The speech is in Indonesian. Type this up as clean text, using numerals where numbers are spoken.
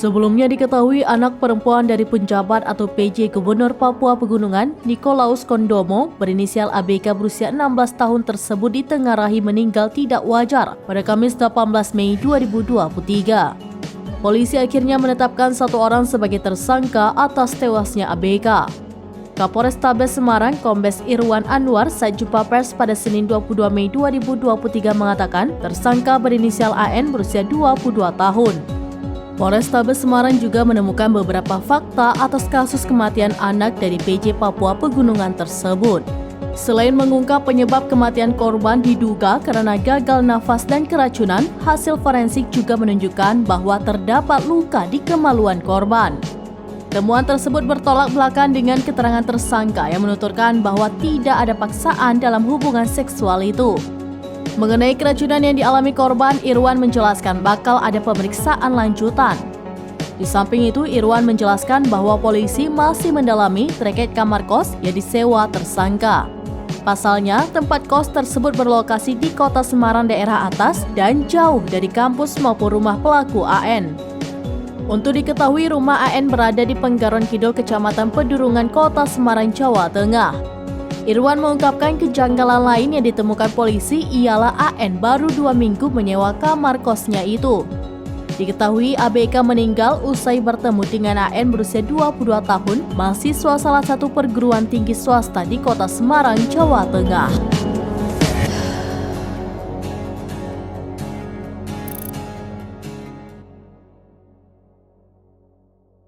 Sebelumnya diketahui anak perempuan dari penjabat atau PJ Gubernur Papua Pegunungan, Nikolaus Kondomo, berinisial ABK berusia 16 tahun tersebut ditengarai meninggal tidak wajar pada Kamis 18 Mei 2023. Polisi akhirnya menetapkan satu orang sebagai tersangka atas tewasnya ABK. Kapolrestabes Semarang, Kombes Irwan Anwar, saat jumpa pers pada Senin 22 Mei 2023 mengatakan tersangka berinisial AN berusia 22 tahun. Polrestabes Semarang juga menemukan beberapa fakta atas kasus kematian anak dari PJ Papua Pegunungan tersebut. Selain mengungkap penyebab kematian korban diduga karena gagal nafas dan keracunan, hasil forensik juga menunjukkan bahwa terdapat luka di kemaluan korban. Temuan tersebut bertolak belakang dengan keterangan tersangka yang menuturkan bahwa tidak ada paksaan dalam hubungan seksual itu. Mengenai keracunan yang dialami korban, Irwan menjelaskan bakal ada pemeriksaan lanjutan. Di samping itu, Irwan menjelaskan bahwa polisi masih mendalami terkait kamar kos yang disewa tersangka. Pasalnya, tempat kos tersebut berlokasi di Kota Semarang daerah atas dan jauh dari kampus maupun rumah pelaku AN. Untuk diketahui, rumah AN berada di Penggaron Kidul, Kecamatan Pedurungan, Kota Semarang, Jawa Tengah. Irwan mengungkapkan kejanggalan lain yang ditemukan polisi ialah AN baru 2 minggu menyewa kamar kosnya itu. Diketahui ABK meninggal usai bertemu dengan AN berusia 22 tahun, mahasiswa salah satu perguruan tinggi swasta di Kota Semarang, Jawa Tengah.